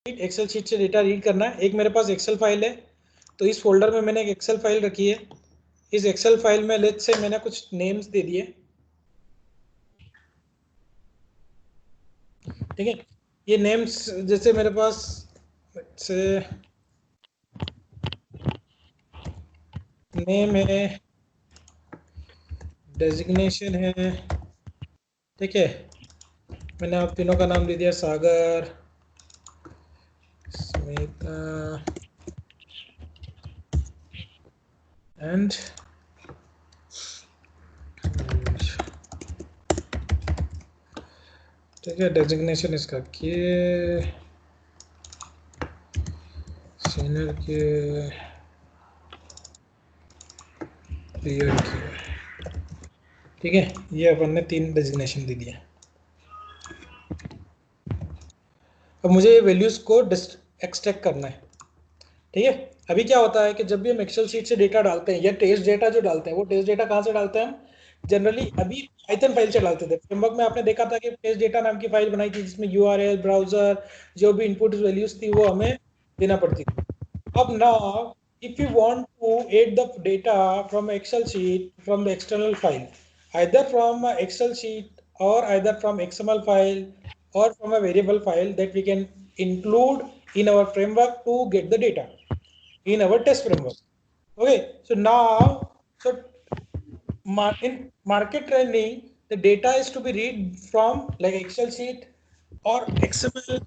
Excel sheet से data read करना है। एक मेरे पास एक्सेल फाइल है, तो इस फोल्डर में मैंने एक एक्सेल फाइल रखी है। इस एक्सेल फाइल में लेट्स से मैंने कुछ नेम्स दे दिए, ठीक है। ये नेम्स जैसे मेरे पास से नेम है, डेजिग्नेशन है, ठीक है। मैंने आप तीनों का नाम दे दिया, सागर, स्मिता एंड ठीक है। डेजिग्नेशन इसका के सीनियर के क्लियर किया, ठीक है। ये अपन ने 3 डेजिग्नेशन दे दिया। अब मुझे ये वैल्यूज को एक्सट्रैक्ट करना है, ठीक है। अभी क्या होता है कि जब भी हम एक्सेल शीट से डेटा डालते हैं या टेस्ट डेटा जो डालते हैं, वो टेस्ट डेटा कहाँ से डालते हैं हम जनरली? अभी पाइथन फाइल से डालते थे। फ्रेमवर्क में आपने देखा था कि टेस्ट डेटा नाम की फाइल बनाई थी जिसमें यूआरएल, ब्राउजर, जो भी इनपुट वैल्यूज थी वो हमें देना पड़ती थी। अब now if you want to add the data from Excel sheet from the external file, either from a Excel sheet or either from XML file or from a variable file that we can include in our framework to get the data in our test framework. Okay, so now, so in market training, the data is to be read from like Excel sheet or XML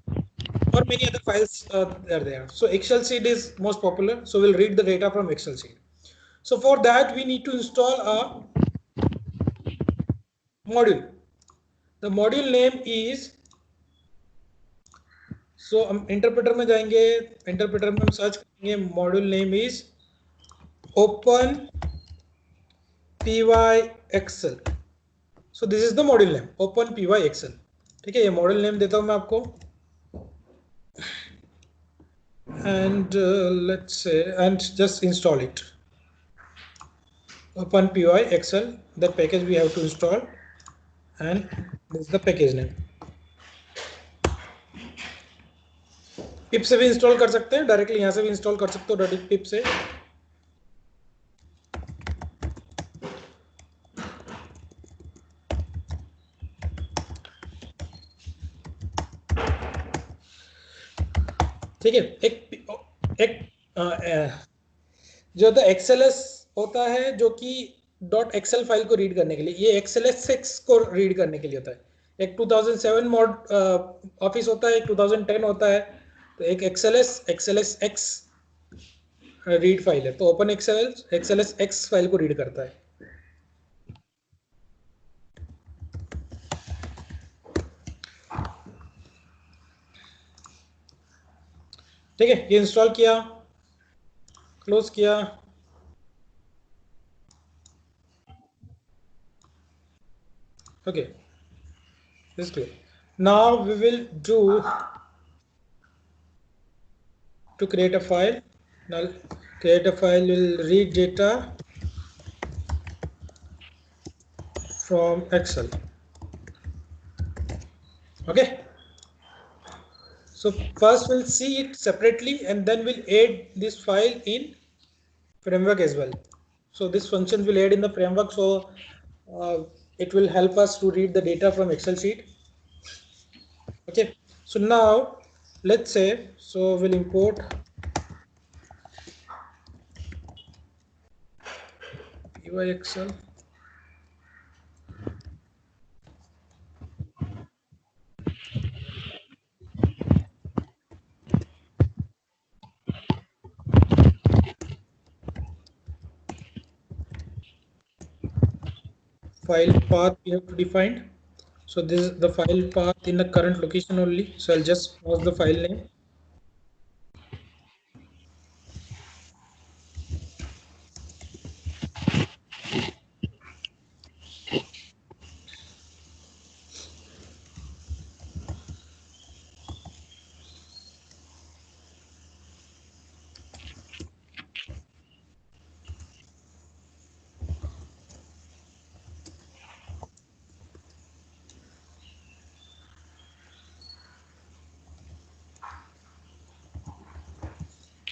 or many other files are there. So Excel sheet is most popular. So we'll read the data from Excel sheet. So for that, we need to install a module. The module name is, so हम interpreter में जाएंगे, interpreter में हम search करेंगे, module name is openpyxl. So this is the module name, openpyxl, ठीक है। ये module name देता हूं मैं आपको, and let's say, and just install it. Open py excel, the package we have to install, and this is the package name. पिप से भी install कर सकते हैं, डायरेक्टली यहाँ से भी इंस्टॉल कर सकते हो डायरेक्ट पिप से। ठीक है। एक जो द एक्सएलएस होता है जो कि डॉट एक्सएल फाइल को रीड करने के लिए, ये एक्सएलएस को रीड करने के लिए होता है। एक 2007 मॉड ऑफिस होता है, एक 2010 होता है। तो एक XLS XLS x read file है, तो ओपन एक्सएलएस एक्स फाइल को रीड करता है। ठीक है, ये इंस्टॉल किया, क्लोज किया। Okay, this is clear. Now we will do to create a file. Now create a file will read data from Excel. Okay, so first we'll see it separately and then we'll add this file in framework as well. So this function will add in the framework, so it will help us to read the data from Excel sheet. Okay, so now let's say, so we'll import py Excel. File path we have to define. So this is the file path in the current location only. So I'll just pause the file name.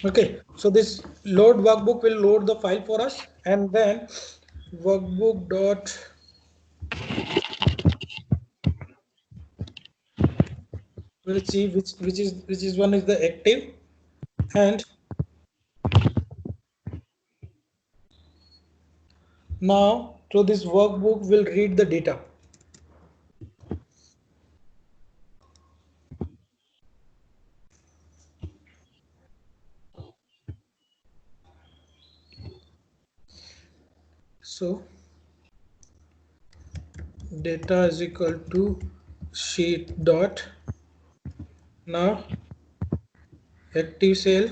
Okay, so this load workbook will load the file for us, and then workbook dot we'll see which is one is the active, and now so this workbook will read the data. So data is equal to sheet dot now active cell,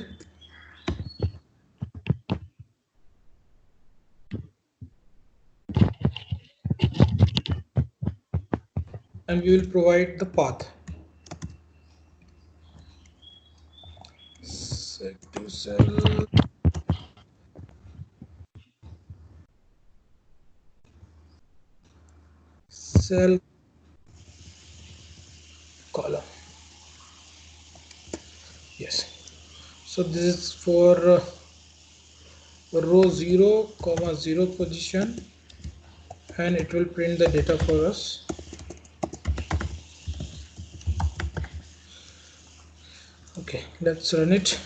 and we will provide the path. Active cell cell column. Yes. So this is for row 0 comma 0 position, and it will print the data for us. Okay, let's run it.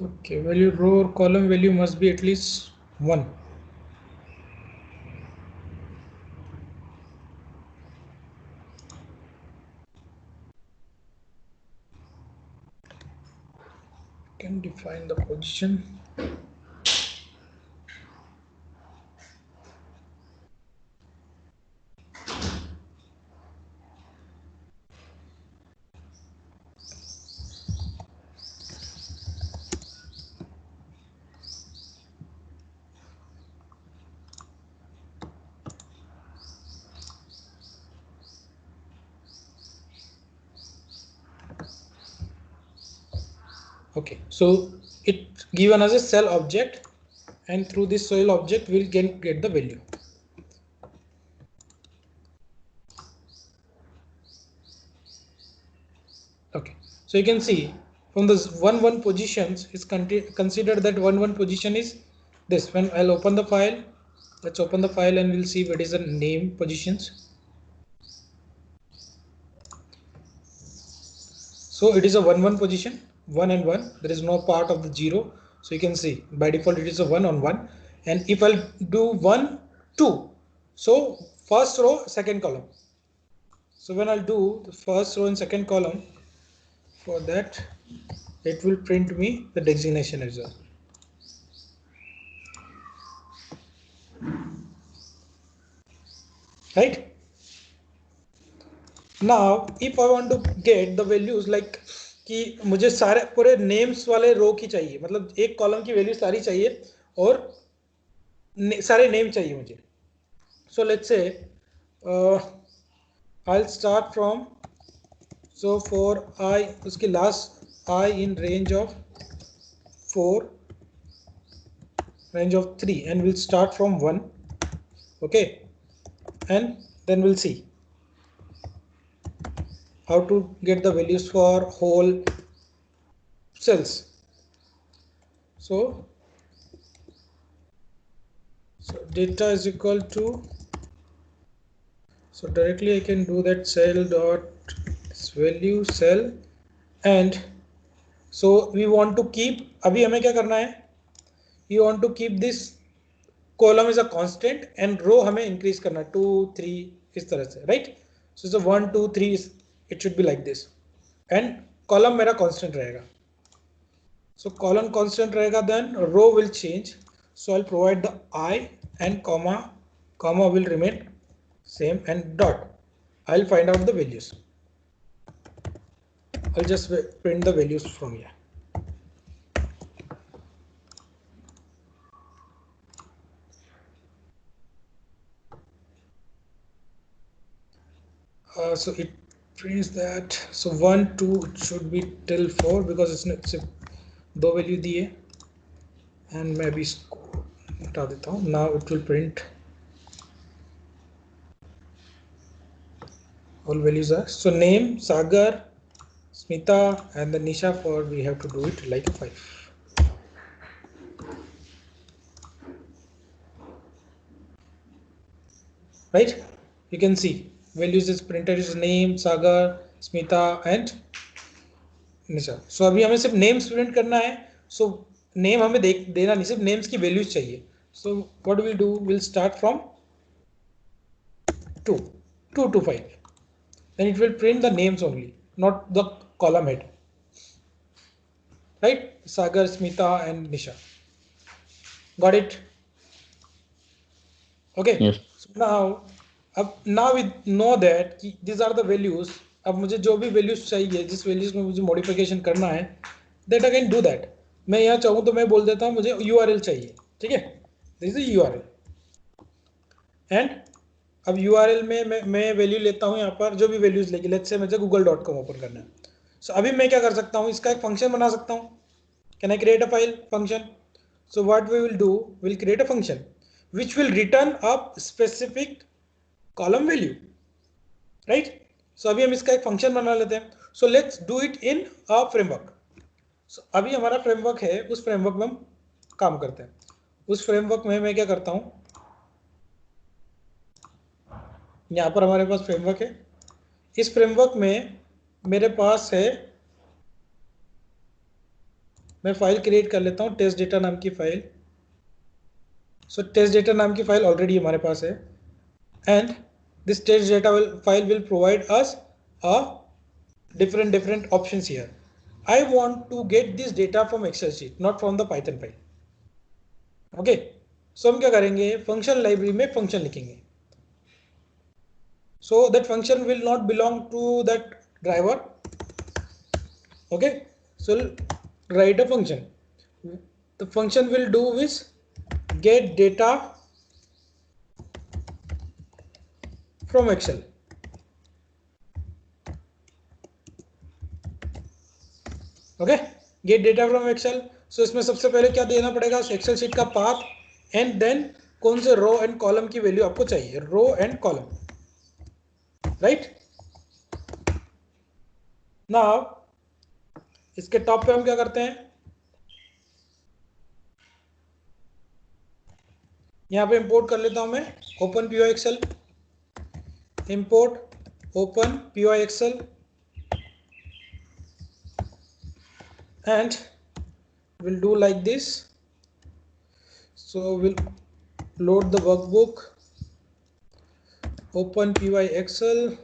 Okay, value row or column value must be at least 1. Can define the position. Okay, so it given as a cell object, and through this cell object we'll get the value. Okay, so you can see from this 1 positions is considered that 1 position is this. When I'll open the file, let's open the file and we'll see what is the name positions. So it is a 1 position, 1 and 1. There is no part of the 0. So you can see by default it is a 1 on 1. And if I'll do 1 2, so first row second column. So when I'll do the first row and second column, for that it will print me the designation as well. Right? Now if I want to get the values like कि मुझे सारे पूरे names वाले रो की चाहिए, मतलब एक column की वैल्यू सारी चाहिए और सारे नेम चाहिए मुझे. So let's say I'll start from, so for I उसकी last I in range of 4, range of 3, and we'll start from 1. Okay, and then we'll see how to get the values for whole cells. So data is equal to, so directly I can do that cell dot value cell, and so we want to keep, अभी हमें क्या करना है, you want to keep this column is a constant and row हमें increase करना 2 3 इस तरह से, right? So 1 2 3 it should be like this, and column मेरा constant रहेगा. So column constant रहेगा, then row will change. So I'll provide the I and comma will remain same, and dot. I'll find out the values. I'll just print the values from here. So it prints that. So 1 2 it should be till 4 because it's दो value दिए, and मैं अभी इसको हटा देता हूँ. Now it will print all values are. So name Sagar, Smita and the Nisha, for we have to do it like a 5. Right, you can see values is printed is name, Sagar, Smita and Nisha. So अभी हमें सिर्फ names print करना है. So name हमें देना नहीं, सिर्फ names की values चाहिए. So what we'll do, we'll start from 2 to 5. Then it will print the names only, not the column head. Right, Sagar, Smita and Nisha. Got it? Okay. Yes. So now we know that these are the values. अब मुझे जो भी values चाहिए, जिस values में मुझे modification करना है, that I can do that. मैं यहाँ चाहूँ तो मैं बोल देता हूँ मुझे URL चाहिए, ठीक है? This is URL. And अब URL में मैं वैल्यू लेता हूँ यहाँ पर जो भी वैल्यूज लेगी. लेट्स से मुझे google.com ओपन करना है. सो अभी मैं क्या कर सकता हूँ, इसका एक फंक्शन बना सकता हूँ. Can I create a file function? So what we will do, will create a function which will return a specific column value. Right, so अभी हम इसका एक फंक्शन बना लेते हैं. So let's do it in a framework. So अभी हमारा framework है, उस फ्रेमवर्क में हम काम करते हैं. उस फ्रेमवर्क में मैं क्या करता हूँ, यहाँ पर हमारे पास फ्रेमवर्क है. इस फ्रेमवर्क में मेरे पास है, मैं फाइल क्रिएट कर लेता हूँ, टेस्ट डेटा नाम की फाइल. सो टेस्ट डेटा नाम की फाइल ऑलरेडी हमारे पास है, and this test data file will provide us a different options here. I want to get this data from Excel sheet, not from the Python file. Okay, so हम क्या करेंगे, function library में function लिखेंगे. So that function will not belong to that driver. Okay, so write a function. The function will do is get data from Excel. Okay, get data from Excel. So इसमें सबसे पहले क्या देना पड़ेगा, Excel sheet का path, and then कौन से row and column की वैल्यू आपको चाहिए, row and column. Right, now इसके टॉप पे हम क्या करते हैं, यहाँ पे इंपोर्ट कर लेता हूं मैं openpyxl. Import openpyxl and we'll do like this. So we'll load the workbook, open py excel,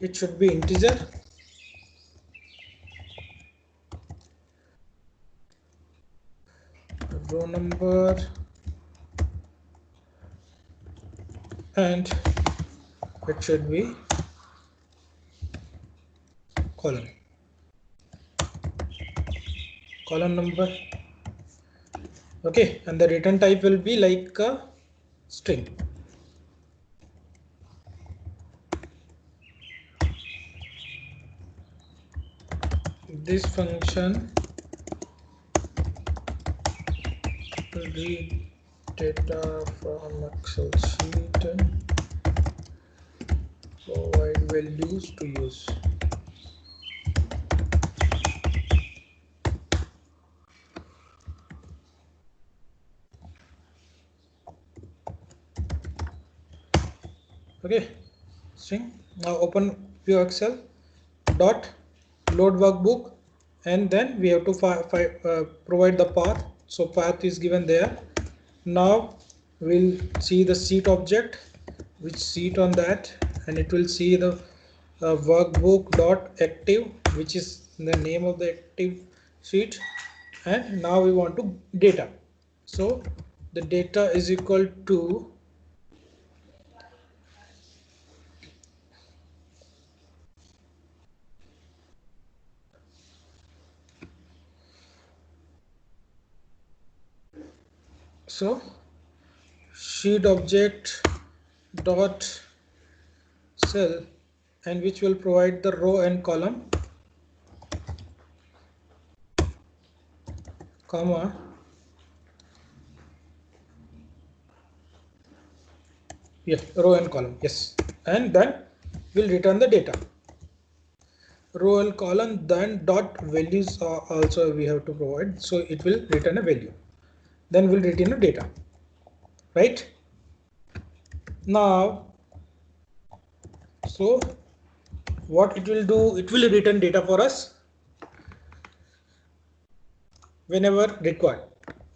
it should be integer. Row number and it should be column number. Okay, and the return type will be like a string. This function will read data from Excel sheet and provide values to use. Okay, string. Now open pure Excel dot load workbook, and then we have to provide the path So path is given there. Now we'll see the seat object, which seat on that, and it will see the workbook dot active, which is the name of the active sheet. And now we want to data. So the data is equal to sheet object dot cell, and which will provide the row and column, comma, row and column, yes, and then we'll return the data. Row and column, then dot values are also we have to provide, so it will return a value, then we'll return a data, right? Now, so what it will do, it will return data for us whenever required.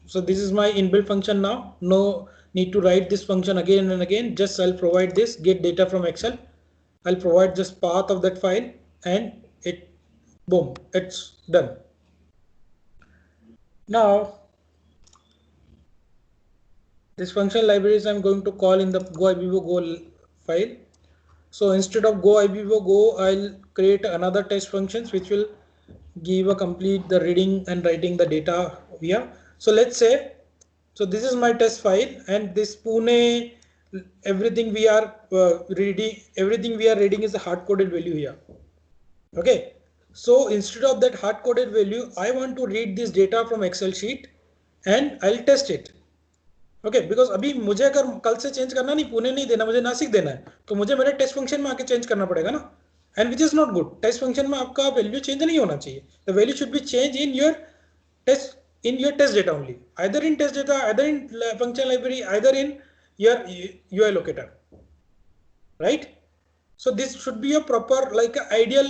So this is my inbuilt function now. No need to write this function again and again. Just I'll provide this get data from Excel. I'll provide just path of that file, and it, boom, it's done. Now this function libraries I'm going to call in the GoIBIBO Go file. So instead of GoIBIBO Go, I'll create another test functions which will give a complete the reading and writing the data here. So let's say, so this is my test file, and this Pune, everything we are reading is a hard coded value here. Okay, so instead of that hard coded value, I want to read this data from Excel sheet and I'll test it. Okay because अभी मुझे अगर कल से change करना नहीं, पुणे नहीं देना, मुझे नासिक देना है, तो मुझे मेरे टेस्ट फंक्शन में आके चेंज करना पड़ेगा ना, and which is not good. Test function में आपका वैल्यू चेंज नहीं होना चाहिए. The value should be change in your test data only, either in test data, either in function library, either in your locator, right? So this should be a proper like a ideal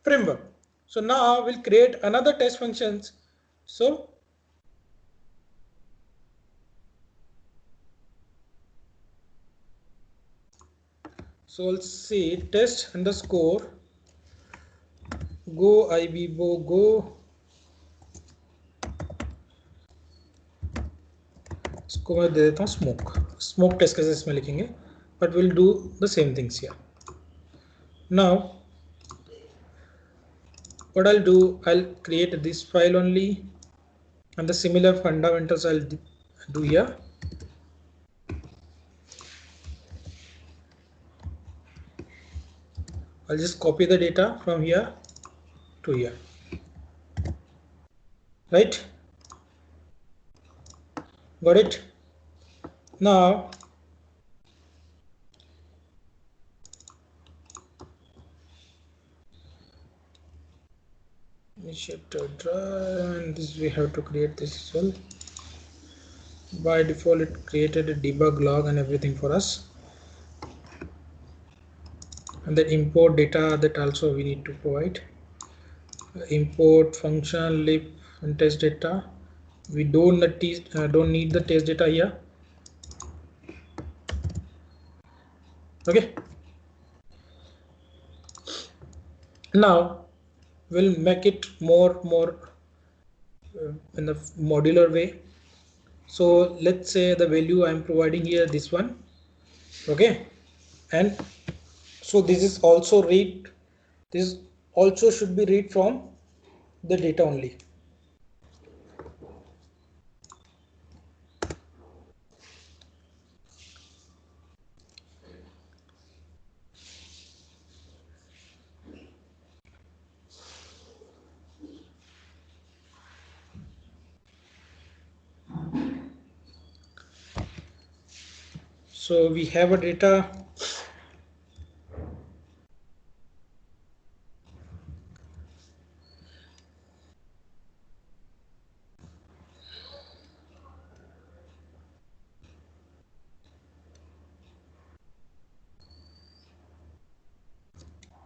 framework. So now we'll create another test functions. So I'll say test underscore GoIBIBO go इसको मैं दे देता हूँ smoke test कैसे इसमें लिखेंगे, but we'll do the same things here. Now what I'll do, I'll create this file only, and the similar fundamentals I'll do here. I'll just copy the data from here to here, right? Got it? Now initiator, and this we have to create this as well. By default it created a debug log and everything for us, and the import data, that also we need to provide. Import function lib and test data. We don't need the test data here. Okay, now we'll make it more in the modular way. So let's say the value I'm providing here, this one, okay, and so this is also read, this also should be read from the data only. So we have a data.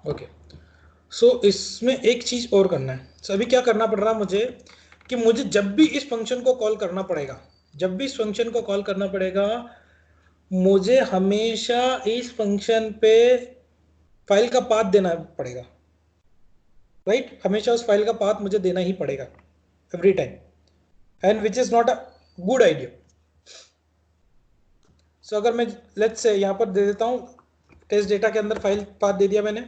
Okay, so इसमें एक चीज और करना है. सो अभी क्या करना पड़ रहा है मुझे, कि मुझे जब भी इस फंक्शन को कॉल करना पड़ेगा, जब भी इस फंक्शन को कॉल करना पड़ेगा, मुझे हमेशा इस फंक्शन पे फाइल का पाथ देना पड़ेगा, राइट? हमेशा उस फाइल का पाथ मुझे देना ही पड़ेगा every time, and which is not a good idea. So अगर मैं लेट्स से यहां पर दे देता हूं, टेस्ट डेटा के अंदर फाइल पाथ दे दिया मैंने,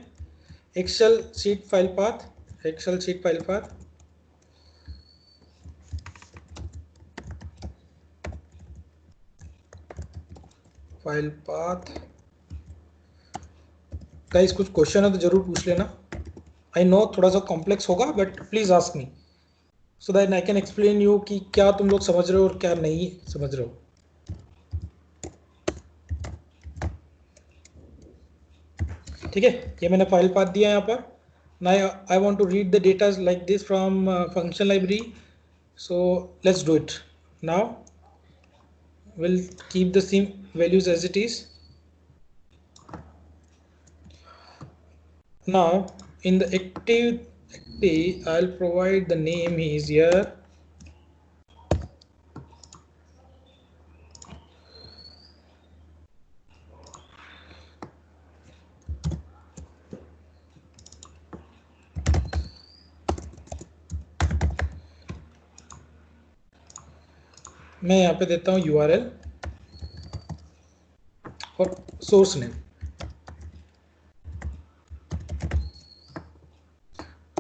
excel sheet file path, excel sheet file path, file path. Guys कुछ क्वेश्चन है तो जरूर पूछ लेना, आई नो थोड़ा सा कॉम्प्लेक्स होगा, but please ask me so that I can explain you कि क्या तुम लोग समझ रहे हो और क्या नहीं समझ रहे हो। ठीक है, ये मैंने फाइल पाथ दिया यहाँ पर। Now I want to read the data like this from function library, so let's do it now. We'll keep the same values as it is. Now in the active I'll provide the name is here, मैं यहाँ पे देता हूँ URL और source name,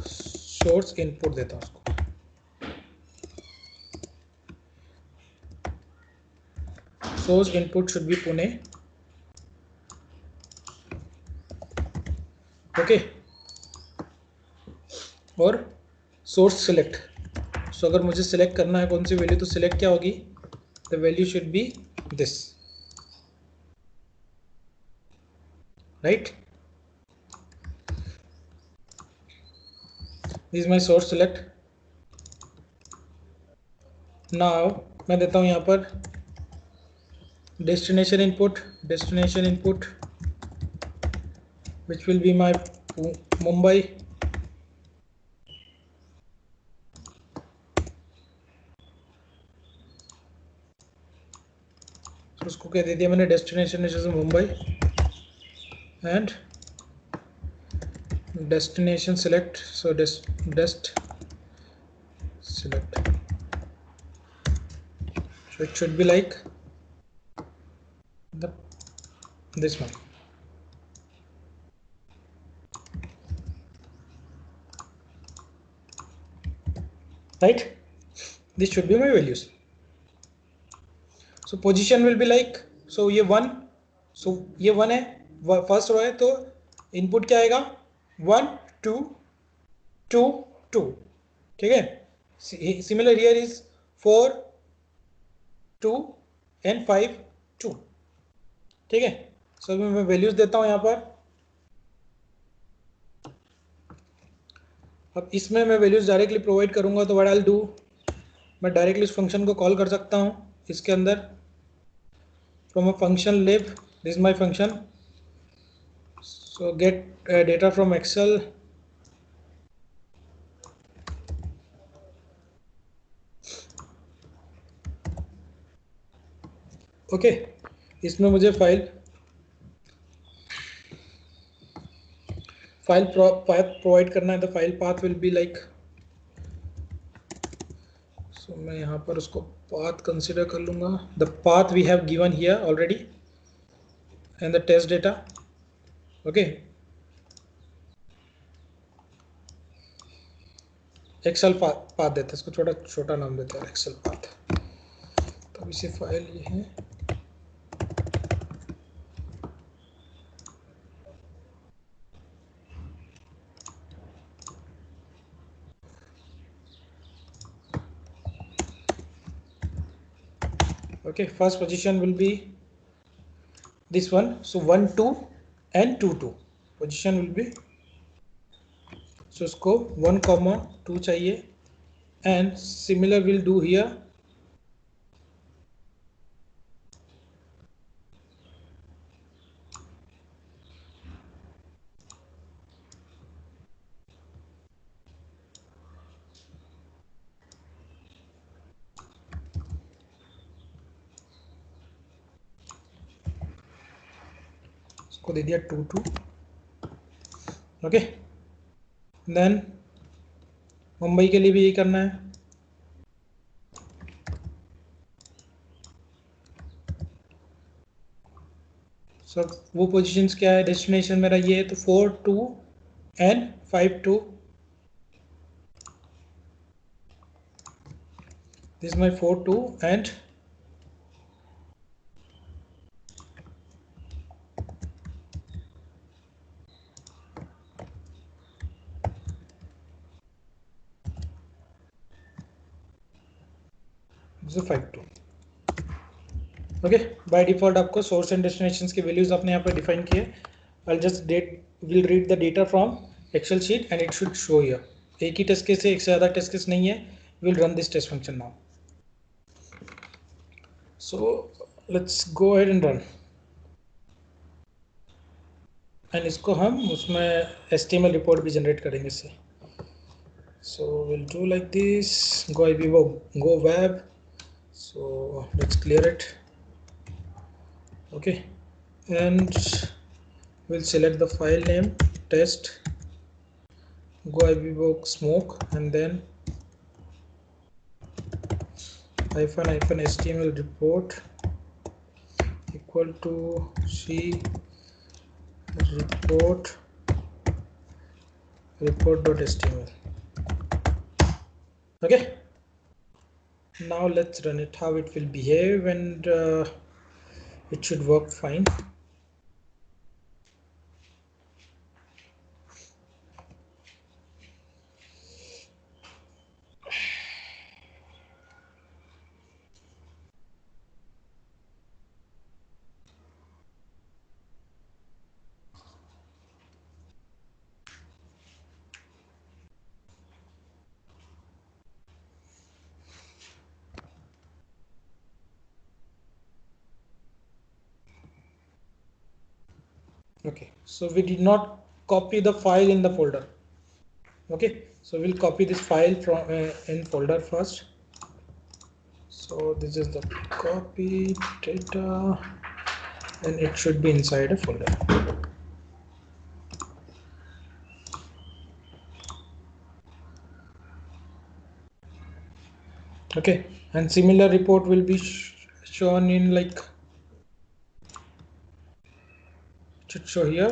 source input देता हूँ उसको, source input should be Pune, okay, और सोर्स सिलेक्ट। सो अगर मुझे सिलेक्ट करना है कौन सी वैल्यू, तो सिलेक्ट क्या होगी, the value should B this, right? This is my source select. Now मैं देता हूँ यहाँ पर destination input which will be my Mumbai, तो उसको क्या दे दिया मैंने, destination is Mumbai, and destination select, so dest select, so it should be like the this one, right? This should be my values. So position will be like, so ये 1, so ये 1 है, first row है, तो input क्या आएगा, 1 2 2 2, ठीक है? Similar here is 4 2 and 5 2, ठीक है? सो मैं वैल्यूज देता हूं यहां पर। अब इसमें मैं वैल्यूज डायरेक्टली प्रोवाइड करूंगा, तो व्हाट आई विल डू, मैं डायरेक्टली इस फंक्शन को कॉल कर सकता हूं इसके अंदर, from a function lib, this is my function, so get data from Excel, okay. इसमें मुझे फाइल प्रोवाइड करना है, the file path will be like, so मैं यहाँ पर उसको पाथ कंसिडर कर लूँगा, the path we have given here already and the test data, okay. Excel path देते हैं इसको, छोटा छोटा नाम देते हैं एक्सेल पाथ, तो इसे फाइल ये है, okay. First position will be this one, so 1 2 and 2 2 position will be, so इसको 1 2 चाहिए, and similar will do here, इसको दे दिया 2 ओके। देन मुंबई के लिए भी यही करना है। सो वो पोजीशंस क्या है, डेस्टिनेशन मेरा ये है, तो 4 2 and 5 2, this my 4 2 and this is 5 2 okay. By default आपको सोर्स एंड डेस्टिनेशंस के वैल्यूज आपने यहाँ पे डिफाइन किए। I just will read the data from excel sheet and it should show here. एक ही टेस्ट केस से एक से ज़्यादा टेस्ट केस नहीं है। Will run this test function now. So let's go ahead and run, and इसको हम उसमें HTML रिपोर्ट भी जनरेट करेंगे इससे। So we'll do like this, go Vivo, go web. So let's clear it. Okay, and we'll select the file name test, go Vivo smoke, and then hyphen HTML report equal to C report.html. Okay, now let's run it, how it will behave, and it should work fine. Okay, so we did not copy the file in the folder. Okay, so we'll copy this file from in folder first. So this is the copy data, and it should be inside a folder. Okay, and similar report will be shown in like, should show here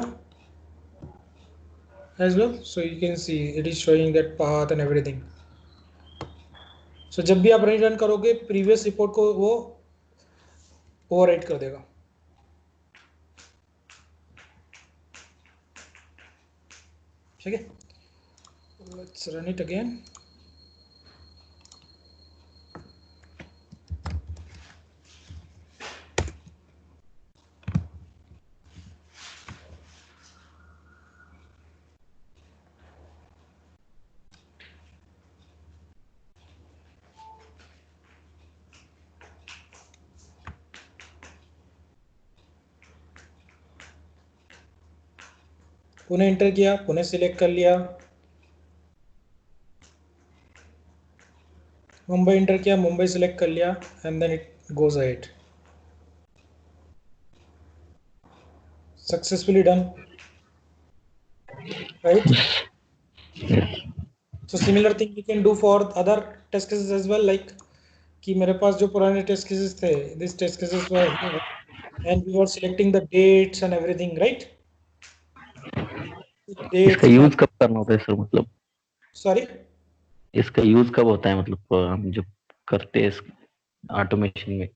as well. So you can see it is showing that path and everything. So जब भी आप run करोगे previous report को वो overwrite कर देगा। ठीक है, let's run it again. Pune enter किया, पुणे सिलेक्ट कर लिया, मुंबई एंटर किया, मुंबई सिलेक्ट कर लिया, and then it goes ahead. Successfully done, right? So similar thing we can do for other test cases as well, like कि मेरे पास जो पुराने test cases थे, these test cases were here, and we were selecting the dates and everything, right? इसका use कब करना होता है सर, मतलब सॉरी, इसका यूज कब होता है, मतलब हम जब करते हैं ऑटोमेशन में?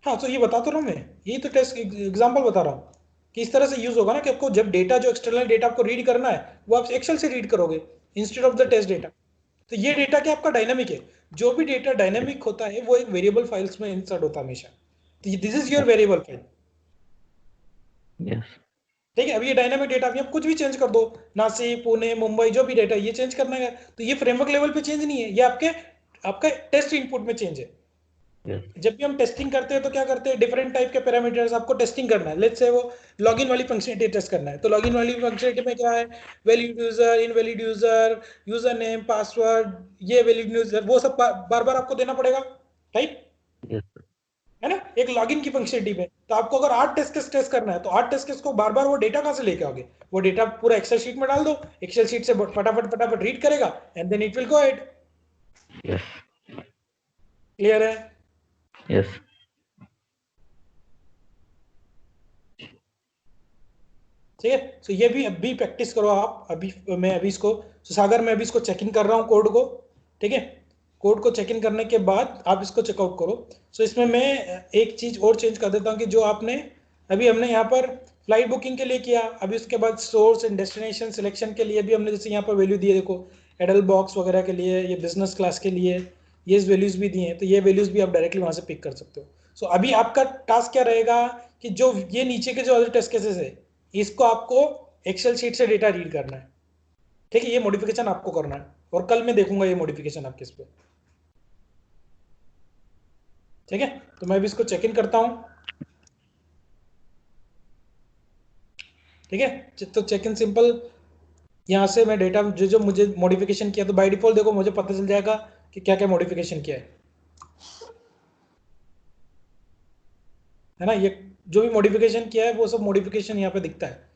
हाँ, तो ये बता तो रहा हूँ मैं, ये तो टेस्ट एग्जांपल बता रहा हूँ कि इस तरह से यूज होगा ना कि आपको जब डेटा जो एक्सटर्नल डेटा आपको रीड करना है वो आप एक्सेल से रीड करोगे instead of the test data. तो ये डेटा क्या आपका डायनामिक है, जो भी डेटा डायनामिक होता है वो एक वेरिएबल फाइल्स में इंसर्ट होता है हमेशा। तो this is your variable file. Yes, ठीक है, अब ये डायनामिक डेटा आप कुछ भी चेंज कर दो, नासिक, पुणे, मुंबई, जो भी डेटा ये चेंज करना है, तो ये फ्रेमवर्क लेवल पे चेंज नहीं है, ये आपका टेस्ट इनपुट में चेंज है। यस, जब भी हम टेस्टिंग करते हैं तो क्या करते हैं, डिफरेंट टाइप के पैरामीटर्स आपको टेस्टिंग करना है। लेट्स से वो लॉगिन वाली फंक्शनलिटी टेस्ट करना है, तो लॉगिन वाली फंक्शनलिटी में क्या है, valid user, invalid user, user name, password, ये वैलिड यूजर, वो सब बार बार आपको देना पड़ेगा, राइट? यस। है ना, एक लॉगिन की फंक्शनलिटी में। तो आपको अगर 8 टेस्ट केस टेस्ट करना है तो 8 टेस्ट केस को बार बार वो डेटा कहां से लेके आओगे? वो डेटा पूरा एक्सेल शीट में डाल दो, एक्सेल शीट से फटाफट फटाफट रीड करेगा and then it will go ahead. Yes clear है? यस ठीक है, तो ये भी अभी प्रैक्टिस करो आप। अभी मैं अभी इसको, तो सागर मैं अभी इसको चेक इन कर रहा हूँ कोड को। ठीक है, कोड को चेक इन करने के बाद आप इसको चेकआउट करो। सो इसमें मैं एक चीज और चेंज कर देता हूँ कि जो आपने अभी हमने यहाँ पर फ्लाइट बुकिंग के लिए किया, अभी उसके बाद सोर्स एंड डेस्टिनेशन सिलेक्शन के लिए भी हमने जैसे यहाँ पर वैल्यू दिए, देखो एडल बॉक्स वगैरह के लिए, ये बिजनेस क्लास के लिए ये वैल्यूज भी दिए हैं, तो ये वैल्यूज भी आप डायरेक्टली वहां से पिक कर सकते हो। सो अभी आपका टास्क क्या रहेगा कि जो ये नीचे के जो अदर टेस्ट केसेस है इसको आपको एक्सेल शीट से डेटा रीड करना है। ठीक है, ये मॉडिफिकेशन आपको करना है और कल मैं देखूंगा ये मॉडिफिकेशन आपके इस पे। ठीक है, तो मैं भी इसको चेक इन करता हूं। ठीक है, तो चेक इन सिंपल, यहाँ से मैं डेटा जो जो मुझे मॉडिफिकेशन किया, तो बाय डिफॉल्ट देखो मुझे पता चल जाएगा कि क्या क्या मॉडिफिकेशन किया है ना। ये जो भी मॉडिफिकेशन किया है वो सब मॉडिफिकेशन यहाँ पे दिखता है।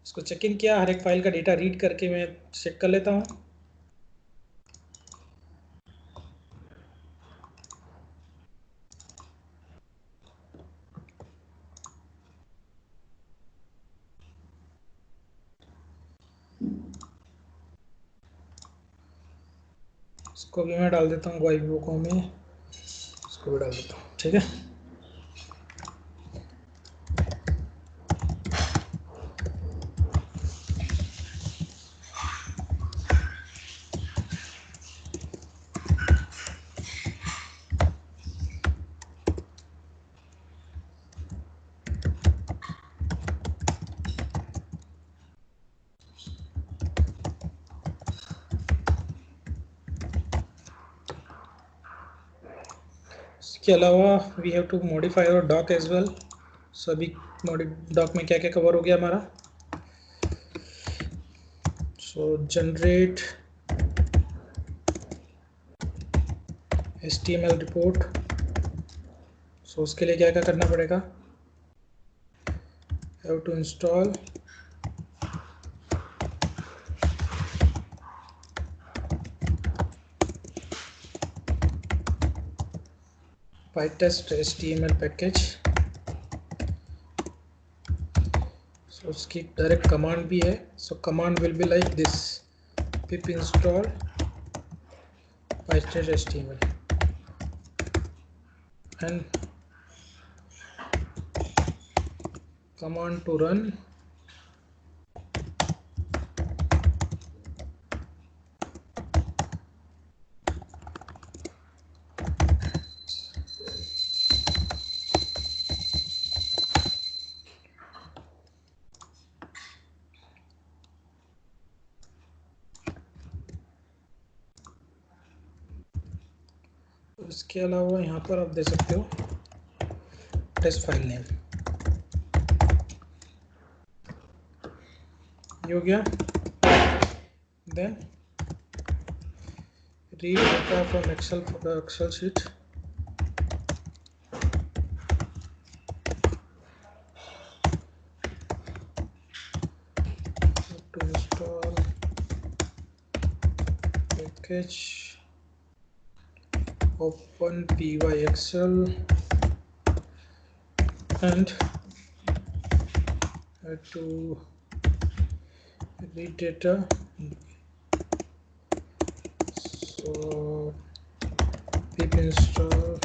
इसको चेक इन किया, हर एक फाइल का डेटा रीड करके मैं चेक कर लेता हूँ। इसको भी मैं डाल देता हूँ वाई को में, इसको भी डाल देता हूँ। ठीक है, इसके अलावा we have to modify our doc as well. So अभी डॉक में क्या क्या कवर हो गया हमारा? So generate HTML report. So उसके लिए क्या क्या करना पड़ेगा? Have to install PyTest HTML package. So उसकी डायरेक्ट कमांड भी है। So command will be like this, pip install PyTest HTML and command to run इसके अलावा यहाँ पर आप दे सकते हो टेस्ट फाइल नेम। ये हो गया। Then read data from excel sheet. to install package open PyExcel and to read data. So pip install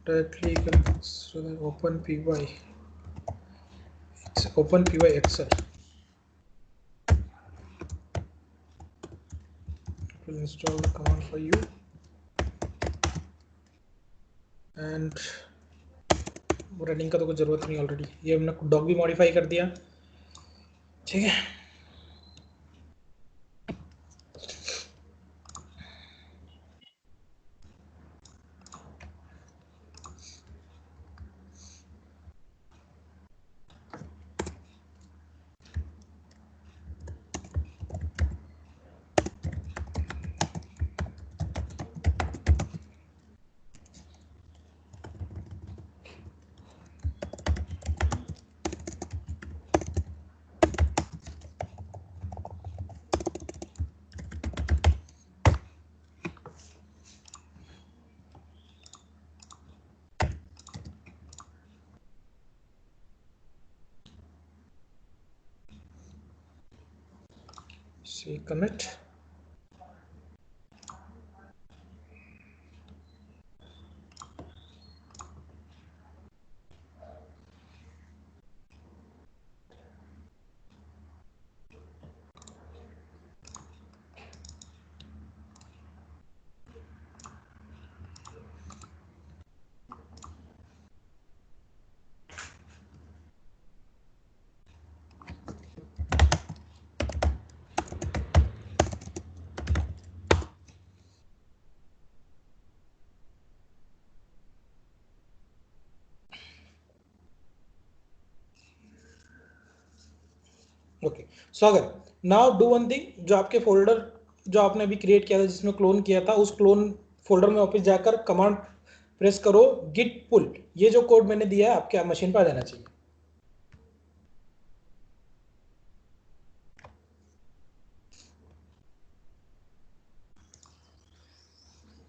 directly so then open PyExcel will install the command for you and running का तो कुछ जरूरत नहीं, already ये हमने dog भी modify कर दिया। ठीक है, सी कमिट। ओके, सो अगर नाउ डू वन थिंग, जो आपके फोल्डर जो आपने अभी क्रिएट किया था जिसमें क्लोन किया था, उस क्लोन फोल्डर में वापस जाकर कमांड प्रेस करो गिट पुल। ये जो कोड मैंने दिया है आपके मशीन पर आ जाना चाहिए।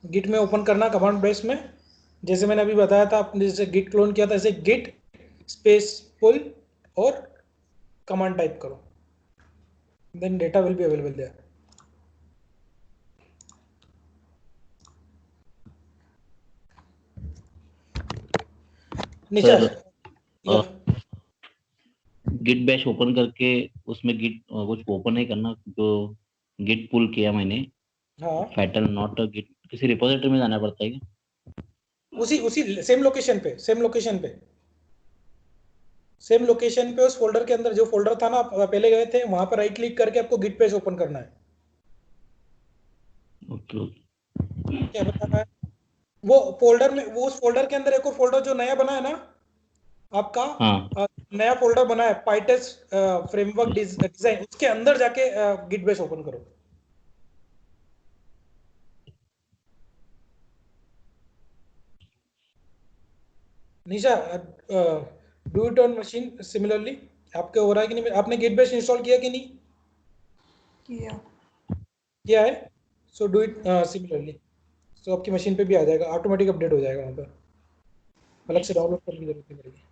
गिट में ओपन करना कमांड प्रेस में, जैसे मैंने अभी बताया था, आपने जैसे गिट क्लोन किया था ऐसे गिट स्पेस पुल और कमांड टाइप करो, then data will be available there. Nisha, sir या गिट बैश ओपन करके उसमें गिट कुछ ओपन नहीं करना, जो गिट पुल किया मैंने हाँ, फैटल नॉट गिट, किसी रिपोजिटरी में जाना पड़ता है क्या? उसी उसी सेम लोकेशन पे, सेम लोकेशन पे उस फोल्डर के अंदर जो फोल्डर था ना आप पहले गए थे, वहां पर राइट क्लिक करके आपको गिट पेज ओपन करना है। Okay okay. क्या बताना है? वो फोल्डर में, वो उस फोल्डर के अंदर एक और फोल्डर जो नया बना है ना आपका, हाँ नया फोल्डर बना है पाइटेस फ्रेमवर्क डिजाइन, उसके अंदर जाके गिट बेस ओपन करो। Nisha, do it on machine similarly. आपके हो रहा है कि नहीं? आपने गिट बेस इंस्टॉल किया कि नहीं किया। किया है? So do it similarly. So आपकी मशीन पे भी आ जाएगा, ऑटोमेटिक अपडेट हो जाएगा वहाँ पर, अलग से डाउनलोड करने की जरूरत नहीं पड़ेगी।